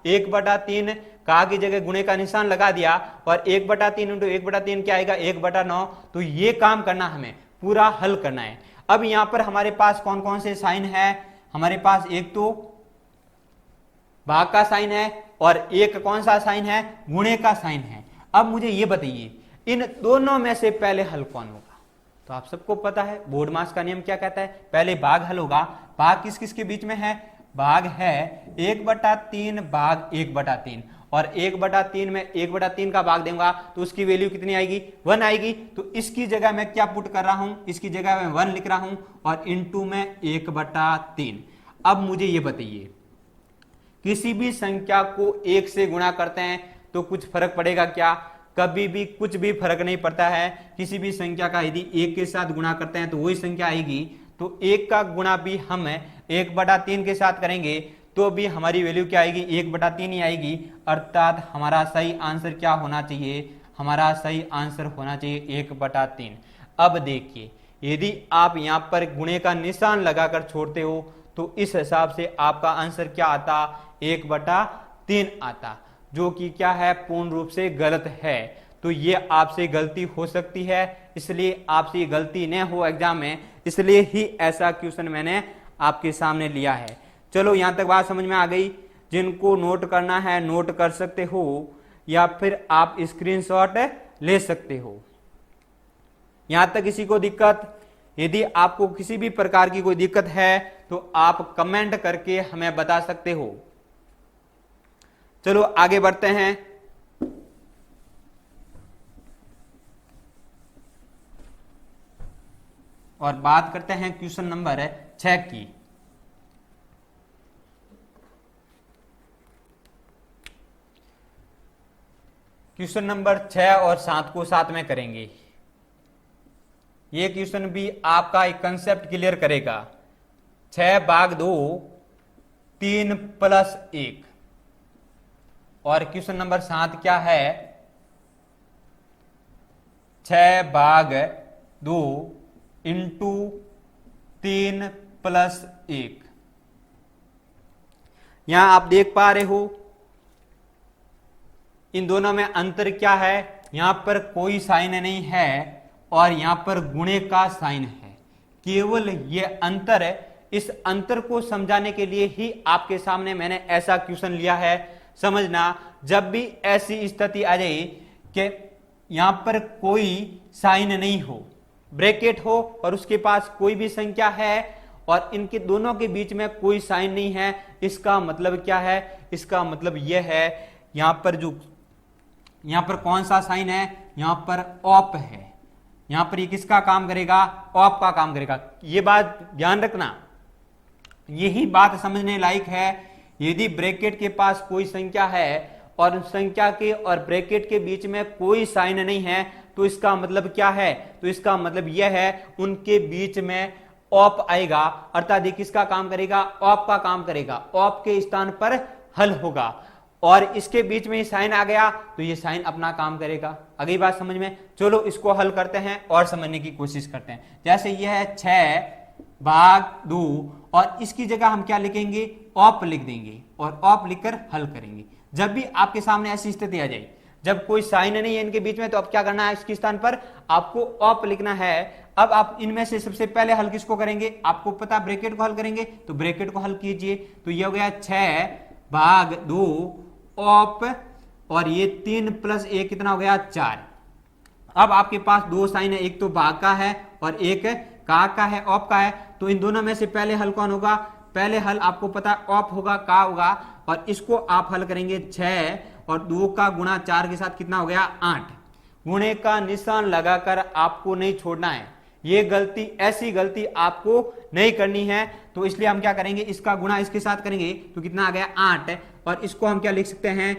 1/3 का की जगह गुणे का निशान लगा दिया, और 1/3 इंटू 1/3 क्या आएगा 1/9। तो ये काम करना, हमें पूरा हल करना है। अब यहां पर हमारे पास कौन कौन से साइन है, हमारे पास एक तो भाग का साइन है और एक कौन सा साइन है, गुणे का साइन है। अब मुझे ये बताइए इन दोनों में से पहले हल कौन होगा? तो आप सबको पता है बोर्ड मास का नियम क्या कहता है, पहले भाग हल होगा। भाग किस किस के बीच में है, भाग है 1/3 भाग 1/3, और 1/3 में 1/3 का भाग दूंगा तो उसकी वैल्यू कितनी आएगी 1 आएगी। तो इसकी जगह मैं क्या पुट कर रहा हूं, इसकी जगह मैं 1 लिख रहा हूं और इंटू में 1/3। अब मुझे ये बताइए किसी भी संख्या को 1 से गुणा करते हैं तो कुछ फर्क पड़ेगा क्या? कभी भी कुछ भी फर्क नहीं पड़ता है। किसी भी संख्या का यदि 1 के साथ गुणा करते हैं तो वही संख्या आएगी। तो 1 का गुणा भी हम 1/3 के साथ करेंगे तो भी हमारी वैल्यू क्या आएगी 1/3 ही आएगी। अर्थात हमारा सही आंसर क्या होना चाहिए, हमारा सही आंसर होना चाहिए 1/3। अब देखिए यदि आप यहां पर गुणे का निशान लगाकर छोड़ते हो तो इस हिसाब से आपका आंसर क्या आता 1/3 आता, जो कि क्या है पूर्ण रूप से गलत है। तो ये आपसे गलती हो सकती है, इसलिए आपसे गलती न हो एग्जाम में, इसलिए ही ऐसा क्वेश्चन मैंने आपके सामने लिया है। चलो यहां तक बात समझ में आ गई। जिनको नोट करना है नोट कर सकते हो या फिर आप स्क्रीनशॉट ले सकते हो। यहां तक किसी को दिक्कत, यदि आपको किसी भी प्रकार की कोई दिक्कत है तो आप कमेंट करके हमें बता सकते हो। चलो आगे बढ़ते हैं। और बात करते हैं क्वेश्चन नंबर 6 की। क्वेश्चन नंबर 6 और 7 को साथ में करेंगे। ये क्वेश्चन भी आपका एक कंसेप्ट क्लियर करेगा। 6/2 3 + 1 और क्वेश्चन नंबर 7 क्या है 6/2 इंटू 3 + 1। यहां आप देख पा रहे हो इन दोनों में अंतर क्या है, यहां पर कोई साइन नहीं है और यहां पर गुणे का साइन है, केवल ये अंतर है। इस अंतर को समझाने के लिए ही आपके सामने मैंने ऐसा क्वेश्चन लिया है। समझना, जब भी ऐसी स्थिति आ जाए कि यहां पर कोई साइन नहीं हो, ब्रैकेट हो और उसके पास कोई भी संख्या है और इनके दोनों के बीच में कोई साइन नहीं है, इसका मतलब क्या है, इसका मतलब यह है यहां पर कौन सा साइन है, यहां पर ऑप है। यहां पर ये किसका काम करेगा, ऑप का काम करेगा। ये बात ध्यान रखना, यही बात समझने लायक है। यदि ब्रैकेट के पास कोई संख्या है और उस संख्या के और ब्रैकेट के बीच में कोई साइन नहीं है तो इसका मतलब क्या है, तो इसका मतलब यह है उनके बीच में ऑप आएगा, अर्थात ये किसका काम करेगा, ऑप का काम करेगा, ऑप के स्थान पर हल होगा। और इसके बीच में साइन आ गया तो ये साइन अपना काम करेगा। अगली बात समझ में, चलो इसको हल करते हैं और समझने की कोशिश करते हैं। जैसे यह है 6/2 और इसकी जगह हम क्या लिखेंगे, ऑप लिख देंगे और ऑप लिखकर हल करेंगे। जब भी आपके सामने ऐसी स्थिति आ जाए जब कोई साइन नहीं है इनके बीच में, तो अब क्या करना है, इसके स्थान पर आपको ऑप लिखना है। अब आप इनमें से सबसे पहले हल किसको करेंगे, आपको पता ब्रैकेट को हल करेंगे, तो ब्रैकेट को हल कीजिए। तो ये हो गया 6/2 ऑप और ये 3 + 1 कितना हो गया 4। अब आपके पास दो साइन है, एक तो भाग का है और एक का है, ऑप का है। तो इन दोनों में से पहले हल कौन होगा, पहले हल आपको पता ऑप होगा, का होगा, और इसको आप हल करेंगे 6 और 2 का गुणा 4 के साथ कितना हो गया 8। गुणे का निशान लगाकर आपको नहीं छोड़ना है, ये गलती, ऐसी गलती आपको नहीं करनी है। तो इसलिए हम क्या करेंगे, इसका गुणा इसके साथ करेंगे तो कितना आ गया 8 और इसको हम क्या लिख सकते हैं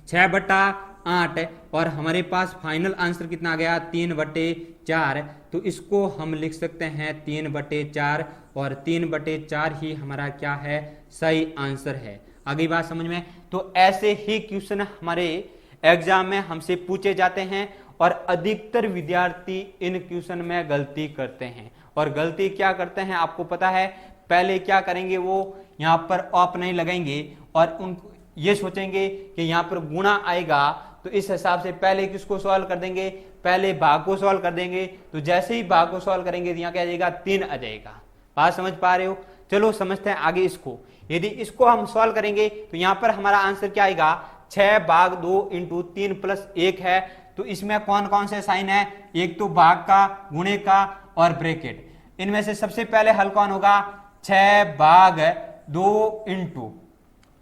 6/8 और हमारे पास फाइनल आंसर कितना आ गया 3/4। तो इसको हम लिख सकते हैं 3/4 और 3/4 ही हमारा क्या है, सही आंसर है। अगली बात समझ में, तो ऐसे ही क्वेश्चन हमारे एग्जाम में हमसे पूछे जाते हैं और अधिकतर विद्यार्थी इन क्वेश्चन में गलती करते हैं। और गलती क्या करते हैं आपको पता है, पहले क्या करेंगे, वो यहाँ पर ऑप नहीं लगाएंगे और उनको ये सोचेंगे कि यहाँ पर गुणा आएगा, तो इस हिसाब से पहले किसको सॉल्व कर देंगे, पहले भाग को सॉल्व कर देंगे। तो जैसे ही भाग को सॉल्व करेंगे तो यहाँ क्या आ जाएगा 3 आ जाएगा। बात समझ पा रहे हो, चलो समझते हैं आगे इसको। यदि इसको हम सॉल्व करेंगे तो यहाँ पर हमारा आंसर क्या आएगा 6/2 इंटू 3 + 1 है। तो इसमें कौन कौन से साइन है, एक तो भाग का, गुणे का और ब्रैकेट। इनमें से सबसे पहले हल कौन होगा 6/2 इंटू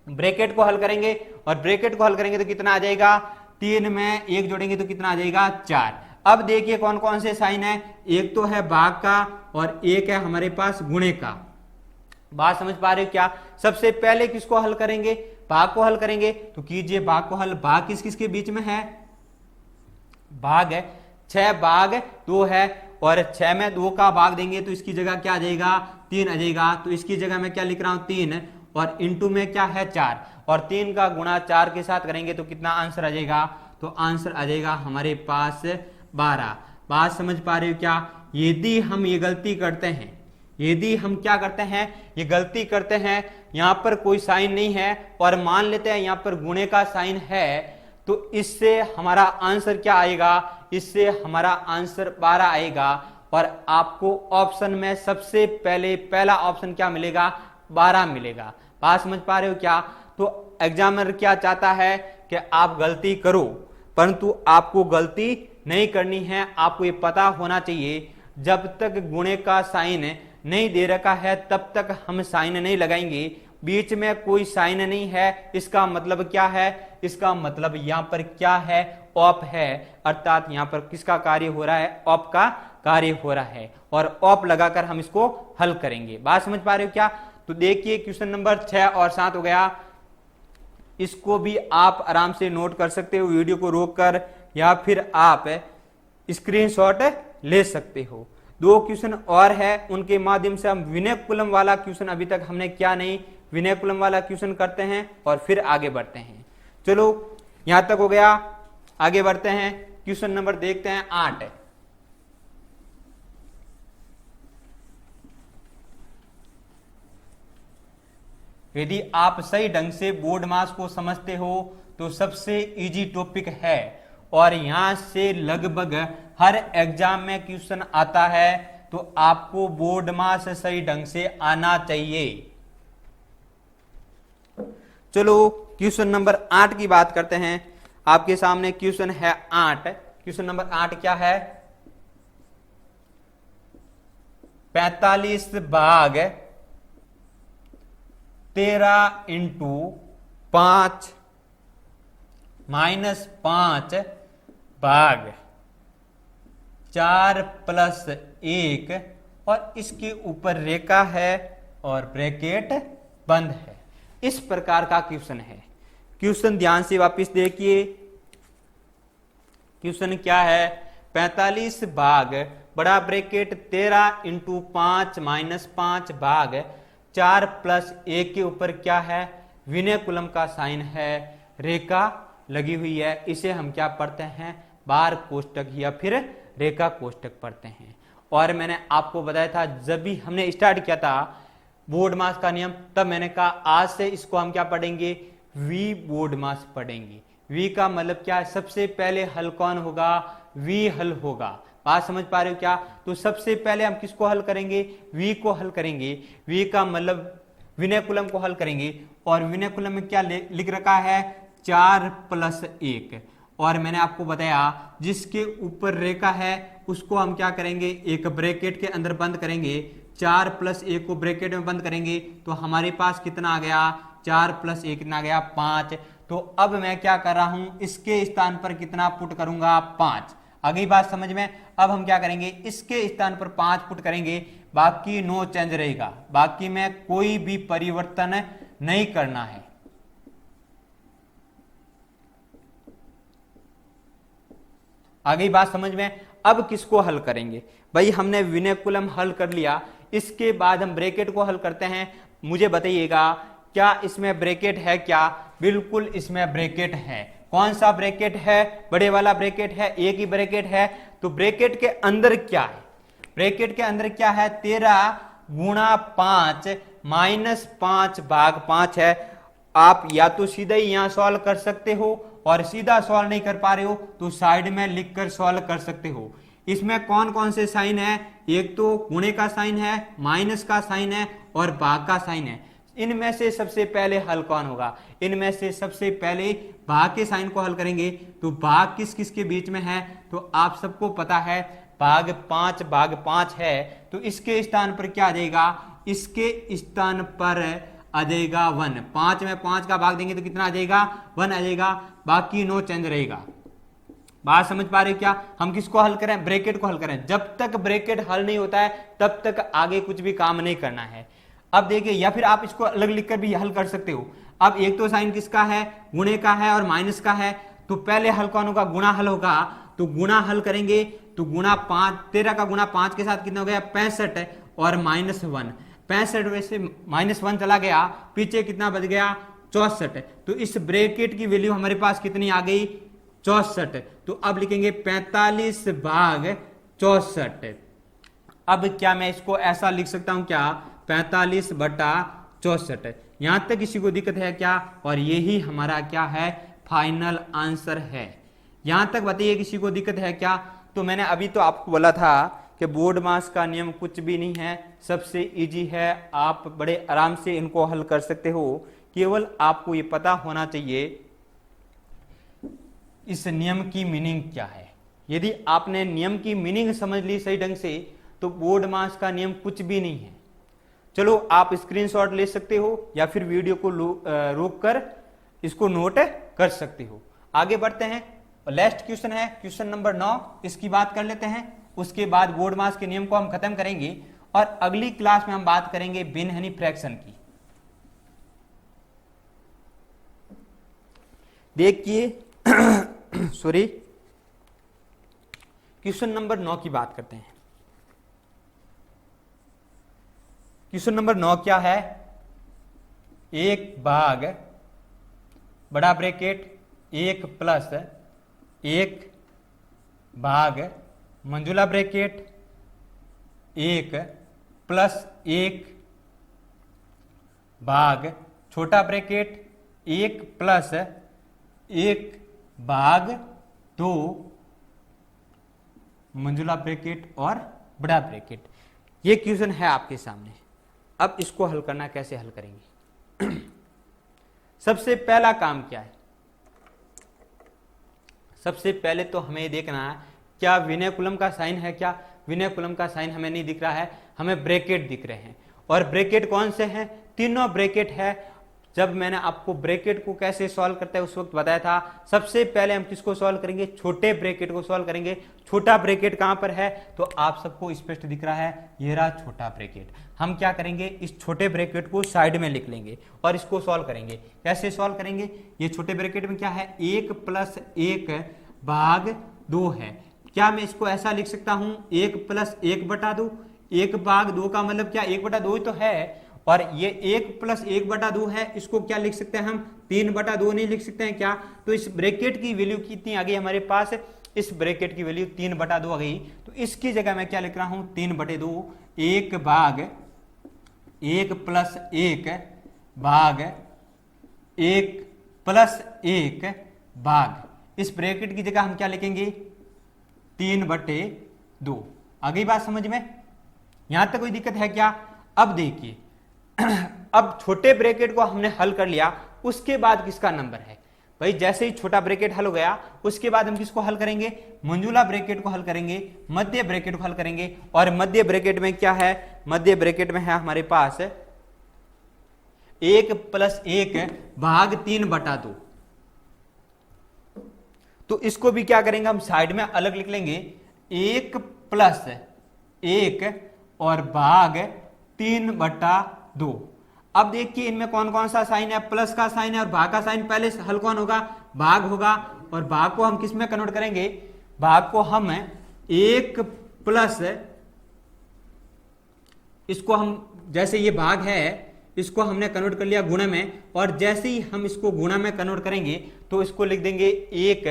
ब्रैकेट को हल करेंगे और ब्रैकेट को हल करेंगे तो कितना आ जाएगा, 3 में 1 जोड़ेंगे तो कितना आ जाएगा 4। अब देखिए कौन कौन से साइन है, एक तो है भाग का और एक है हमारे पास गुणे का। बात समझ पा रहे हो क्या, सबसे पहले किसको हल करेंगे, भाग को हल करेंगे। तो कीजिए भाग को हल, भाग किस किस के बीच में है, भाग है 6/2 है और 6 में 2 का भाग देंगे तो इसकी जगह क्या आ जाएगा 3 आ जाएगा। तो इसकी जगह मैं क्या लिख रहा हूं 3 और इंटू में क्या है 4 और 3 का गुणा 4 के साथ करेंगे तो कितना आंसर आ जाएगा, तो आंसर आ जाएगा हमारे पास 12। बात समझ पा रहे हो क्या, यदि हम ये गलती करते हैं, यदि हम क्या करते हैं, ये गलती करते हैं, यहां पर कोई साइन नहीं है और मान लेते हैं यहां पर गुणे का साइन है, तो इससे हमारा आंसर क्या आएगा, इससे हमारा आंसर 12 आएगा। और आपको ऑप्शन में सबसे पहले पहला ऑप्शन क्या मिलेगा, 12 मिलेगा। बात समझ पा रहे हो क्या, तो एग्जामिनर क्या चाहता है कि आप गलती करो, परंतु आपको गलती नहीं करनी है। आपको ये पता होना चाहिए जब तक गुणे का साइन नहीं दे रखा है तब तक हम साइन नहीं लगाएंगे। बीच में कोई साइन नहीं है, इसका मतलब क्या है, इसका मतलब यहाँ पर क्या है, ऑप है, अर्थात यहाँ पर किसका कार्य हो रहा है, ऑप का कार्य हो रहा है और ऑप लगाकर हम इसको हल करेंगे। बात समझ पा रहे हो क्या, तो देखिए क्वेश्चन नंबर 6 और 7 हो गया। इसको भी आप आराम से नोट कर सकते हो वीडियो को रोककर, या फिर आप स्क्रीनशॉट ले सकते हो। 2 क्वेश्चन और है, उनके माध्यम से हम विनय कुलम वाला क्वेश्चन अभी तक हमने क्या नहीं, विनय कुलम वाला क्वेश्चन करते हैं और फिर आगे बढ़ते हैं। चलो यहां तक हो गया, आगे बढ़ते हैं। क्वेश्चन नंबर देखते हैं 8। यदि आप सही ढंग से बोर्ड मास को समझते हो तो सबसे इजी टॉपिक है, और यहां से लगभग हर एग्जाम में क्वेश्चन आता है, तो आपको बोर्ड मास सही ढंग से आना चाहिए। चलो क्वेश्चन नंबर 8 की बात करते हैं। आपके सामने क्वेश्चन है 8। क्वेश्चन नंबर 8 क्या है? 45 भाग 13 इंटू 5 माइनस 5 भाग 4 प्लस 1, और इसके ऊपर रेखा है और ब्रैकेट बंद है। इस प्रकार का क्वेश्चन है। क्वेश्चन ध्यान से वापस देखिए। क्वेश्चन क्या है? 45 भाग बड़ा ब्रैकेट 13 इंटू 5 माइनस 5 भाग 4 प्लस 1 के ऊपर क्या है? विनय कुलम का साइन है, रेखा लगी हुई है। इसे हम क्या पढ़ते हैं? बार कोष्टक या फिर रेखा कोष्टक पढ़ते हैं। और मैंने आपको बताया था जब भी हमने स्टार्ट किया था बोर्ड मास का नियम, तब मैंने कहा आज से इसको हम क्या पढ़ेंगे? वी बोर्ड मास पढ़ेंगे। वी का मतलब क्या है? सबसे पहले हल कौन होगा? वी हल होगा। बात समझ पा रहे हो क्या? तो सबसे पहले हम किसको हल करेंगे? वी को हल करेंगे। वी का मतलब विनय कुलम को हल करेंगे। और विनय कुलम में क्या लिख रखा है? 4 प्लस 1। और मैंने आपको बताया जिसके ऊपर रेखा है उसको हम क्या करेंगे? एक ब्रैकेट के अंदर बंद करेंगे। 4 प्लस 1 को ब्रैकेट में बंद करेंगे तो हमारे पास कितना आ गया? 4 प्लस 1 कितना आ गया? 5। तो अब मैं क्या कर रहा हूं? इसके स्थान पर कितना पुट करूंगा? 5। अगली बात समझ में? अब हम क्या करेंगे? इसके स्थान पर 5 पुट करेंगे, बाकी नो चेंज रहेगा। बाकी में कोई भी परिवर्तन नहीं करना है। आगे बात समझ में? अब किसको हल करेंगे? भाई हमने विनय कुलम हल कर लिया, इसके बाद हम ब्रैकेट को हल करते हैं। मुझे बताइएगा क्या इसमें ब्रैकेट है क्या? बिल्कुल इसमें ब्रैकेट है। कौन सा ब्रैकेट है? बड़े वाला ब्रैकेट है, एक ही ब्रैकेट है। तो ब्रैकेट के अंदर क्या है? ब्रैकेट के अंदर क्या है? 13 गुणा 5 माइनस 5 भाग 5 है। आप या तो सीधा ही यहां सॉल्व कर सकते हो, और सीधा सॉल्व नहीं कर पा रहे हो तो साइड में लिखकर सॉल्व कर सकते हो। इसमें कौन कौन से साइन है? एक तो गुणे का साइन है, माइनस का साइन है और भाग का साइन है। इनमें से सबसे पहले हल कौन होगा? इनमें से सबसे पहले भाग के साइन को हल करेंगे। तो भाग किस किस के बीच में है? तो आप सबको पता है भाग 5 है। तो इसके स्थान पर क्या आ जाएगा? इसके स्थान पर आ जाएगा 1। 5 में 5 का भाग देंगे तो कितना आ जाएगा? 1 आ जाएगा। बाकी नो चेंज रहेगा। बात समझ पा रहे क्या? हम किसको हल करें? ब्रैकेट को हल करें। जब तक ब्रैकेट हल नहीं होता है तब तक आगे कुछ भी काम नहीं करना है। अब देखिए, या फिर आप इसको अलग लिखकर भी हल कर सकते हो। अब एक तो साइन किसका है? गुणे का है और माइनस का है। तो पहले हल कौन होगा? गुणा हल होगा। तो गुणा हल करेंगे तो गुणा 5, 13 का गुणा 5 के साथ कितना हो गया? 65 और माइनस 1। 65 वैसे माइनस 1 चला गया, पीछे कितना बच गया? 64। तो इस ब्रैकेट की वैल्यू हमारे पास कितनी आ गई? 64। तो अब लिखेंगे 45 भाग 64। अब क्या मैं इसको ऐसा लिख सकता हूं क्या? 45 बटा 64। यहां तक किसी को दिक्कत है क्या? और यही हमारा क्या है? फाइनल आंसर है। यहां तक बताइए किसी को दिक्कत है क्या? तो मैंने अभी तो आपको बोला था कि बोर्ड मास का नियम कुछ भी नहीं है, सबसे इजी है। आप बड़े आराम से इनको हल कर सकते हो। केवल आपको ये पता होना चाहिए इस नियम की मीनिंग क्या है। यदि आपने नियम की मीनिंग समझ ली सही ढंग से तो बोर्ड मास का नियम कुछ भी नहीं है। चलो आप स्क्रीनशॉट ले सकते हो या फिर वीडियो को रोक कर इसको नोट कर सकते हो। आगे बढ़ते हैं। लास्ट क्वेश्चन है क्वेश्चन नंबर 9, इसकी बात कर लेते हैं। उसके बाद बोर्ड मास के नियम को हम खत्म करेंगे और अगली क्लास में हम बात करेंगे बिनहनी फ्रैक्शन की। देखिए सॉरी, क्वेश्चन नंबर 9 की बात करते हैं। क्वेश्चन नंबर 9 क्या है? एक भाग बड़ा ब्रैकेट 1 प्लस 1 भाग मंझूला ब्रैकेट 1 प्लस 1 भाग छोटा ब्रैकेट 1 प्लस 1 भाग 2 मंझूला ब्रैकेट और बड़ा ब्रैकेट। ये क्वेश्चन है आपके सामने। अब इसको हल करना, कैसे हल करेंगे? सबसे पहला काम क्या है? सबसे पहले तो हमें देखना है क्या विनय कुलम का साइन है क्या? विनय कुलम का साइन हमें नहीं दिख रहा है, हमें ब्रैकेट दिख रहे हैं। और ब्रैकेट कौन से हैं? तीनों ब्रैकेट है। जब मैंने आपको ब्रैकेट को कैसे सॉल्व करते हैं उस वक्त बताया था। सबसे पहले हम किसको सॉल्व करेंगे? छोटे ब्रैकेट को सॉल्व करेंगे। छोटा ब्रैकेट कहां पर है? तो आप सबको स्पष्ट दिख रहा है, ये रहा छोटा ब्रैकेट। हम क्या करेंगे? इस छोटे ब्रैकेट को साइड में लिख लेंगे और इसको सॉल्व करेंगे। कैसे सॉल्व करेंगे? ये छोटे ब्रैकेट में क्या है? 1 प्लस 1 भाग 2 है। क्या मैं इसको ऐसा लिख सकता हूं? 1 प्लस 1 बटा 2। 1 भाग 2 का मतलब क्या? 1 बटा 2 ही तो है। और ये 1 प्लस 1 बटा 2 है, इसको क्या लिख सकते हैं हम? 3 बटा 2 नहीं लिख सकते हैं क्या? तो इस ब्रैकेट की वैल्यू कितनी आ गई हमारे पास? इस ब्रैकेट की वैल्यू 3 बटा 2 आ गई। तो इसकी जगह मैं क्या लिख रहा हूं? 3 बटे 2 1 भाग 1 प्लस 1 भाग 1 प्लस 1 भाग, इस ब्रैकेट की जगह हम क्या लिखेंगे? 3 बटे 2। आ गई बात समझ में? यहां तक कोई दिक्कत है क्या? अब देखिए अब छोटे ब्रैकेट को हमने हल कर लिया, उसके बाद किसका नंबर है? भाई जैसे ही छोटा ब्रैकेट हल हो गया उसके बाद हम किसको हल करेंगे? मंझूला ब्रैकेट को हल करेंगे, मध्य ब्रैकेट को हल करेंगे। और मध्य ब्रैकेट में क्या है? मध्य ब्रैकेट में है हमारे पास 1 प्लस 1 भाग 3 बटा 2। तो इसको भी क्या करेंगे? हम साइड में अलग लिख लेंगे, 1 प्लस 1 और भाग 3 बटा 2। अब देखिए इनमें कौन कौन सा साइन है? प्लस का साइन है और भाग का साइन। पहले हल कौन होगा? भाग होगा। और भाग को हम किस में कन्वर्ट करेंगे? भाग को हम 1 प्लस, इसको हम जैसे ये भाग है इसको हमने कन्वर्ट कर लिया गुणा में, और जैसे ही हम इसको गुणा में कन्वर्ट करेंगे तो इसको लिख देंगे 1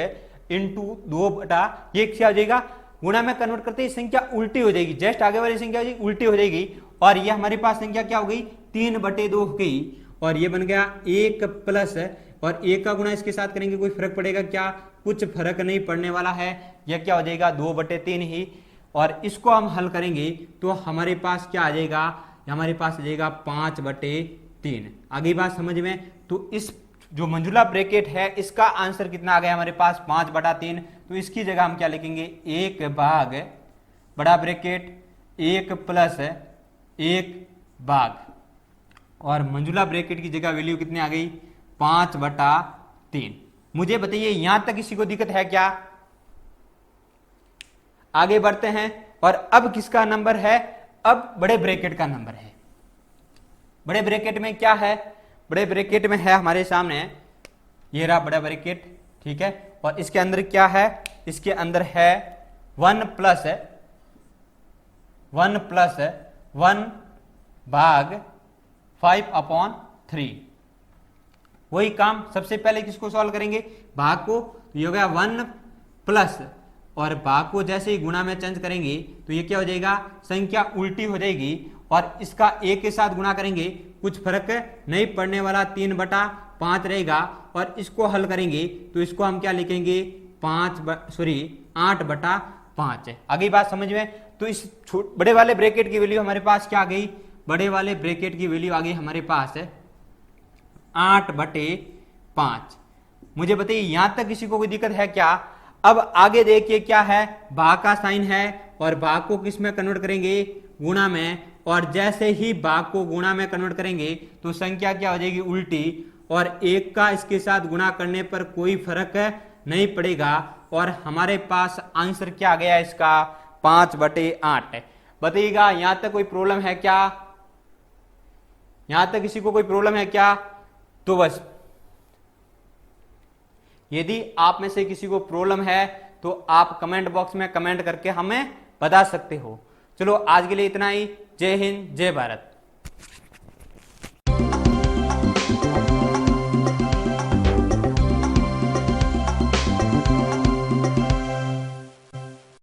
इंटू 2 बटा, ये क्या हो जाएगा? गुणा में कन्वर्ट करते ही संख्या उल्टी हो जाएगी, जस्ट आगे वाली संख्या हो जाएगी उल्टी हो जाएगी। और ये हमारे पास संख्या क्या हो गई? 3 बटे 2 हो गई। और ये बन गया 1 प्लस, और 1 का गुणा इसके साथ करेंगे, कोई फर्क पड़ेगा क्या? कुछ फर्क नहीं पड़ने वाला है। यह क्या हो जाएगा? 2 बटे 3 ही। और इसको हम हल करेंगे तो हमारे पास क्या आ जाएगा? हमारे पास आ जाएगा 5 बटे 3। आगे बात समझ में? तो इस जो मंझूला ब्रैकेट है इसका आंसर कितना आ गया हमारे पास? 5 बटा 3। तो इसकी जगह हम क्या लिखेंगे? 1 भाग बड़ा ब्रैकेट 1 प्लस 1 भाग, और मंझूला ब्रैकेट की जगह वैल्यू कितनी आ गई? 5 बटा 3। मुझे बताइए यहां तक किसी को दिक्कत है क्या? आगे बढ़ते हैं। और अब किसका नंबर है? अब बड़े ब्रैकेट का नंबर है। बड़े ब्रैकेट में क्या है? बड़े ब्रैकेट में है हमारे सामने, ये रहा बड़ा ब्रैकेट, ठीक है। और इसके अंदर क्या है? इसके अंदर है 1 प्लस 1 भाग 5/3। वही काम सबसे पहले किसको सॉल्व करेंगे? भाग को। ये हो गया 1 प्लस, और भाग को जैसे ही गुणा में चेंज करेंगे तो ये क्या हो जाएगा? संख्या उल्टी हो जाएगी। और इसका 1 के साथ गुणा करेंगे, कुछ फर्क नहीं पड़ने वाला, 3 बटा 5 रहेगा। और इसको हल करेंगे तो इसको हम क्या लिखेंगे? 8 बटा 5 है। आगे बात समझ में? तो इस बड़े वाले ब्रैकेट की वैल्यू हमारे पास क्या आ गई? बड़े वाले ब्रैकेट की वैल्यू आ गई हमारे पास 8 बटे 5। मुझे बताइए यहां तक किसी को कोई दिक्कत है क्या? अब आगे देखिए क्या है? भाग का साइन है, और भाग को किस में कन्वर्ट करेंगे? गुणा में। और जैसे ही भाग को गुणा में कन्वर्ट करेंगे तो संख्या क्या हो जाएगी? उल्टी। और 1 का इसके साथ गुणा करने पर कोई फर्क नहीं पड़ेगा। और हमारे पास आंसर क्या आ गया इसका? 5 बटे 8। बताइएगा यहां तक कोई प्रॉब्लम है क्या? यहां तक किसी को कोई प्रॉब्लम है क्या? तो बस यदि आप में से किसी को प्रॉब्लम है तो आप कमेंट बॉक्स में कमेंट करके हमें बता सकते हो। चलो आज के लिए इतना ही। जय हिंद, जय भारत।